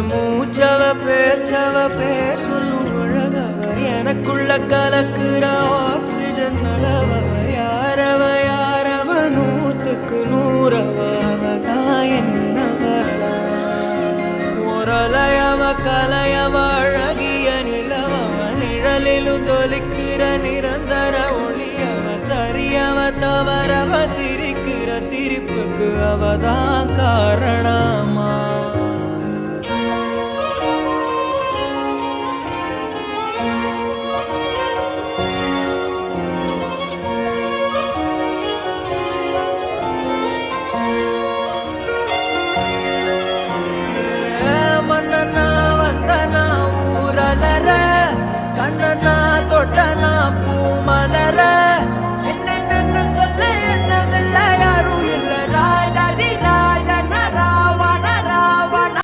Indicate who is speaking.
Speaker 1: மூச்சவ பேச்சவ பேர் சொல்லும் அழகவ எனக்குள்ள கலக்குற ஆக்சிஜன் அளவவ யாரவ நூத்துக்கு நூறவ அவதான் என்னவளா முரலையவ கலையவ அழகிய நிலவவ நிழலிலும் தொலிக்கிற நிரந்தர ஒளியவ சரியவ தவறவ சிரிக்கிற சிரிப்புக்கு அவதான் காரணமா மன்னனா வந்தனா ஊரலர கண்ணனா தொட்டனா பூ மலர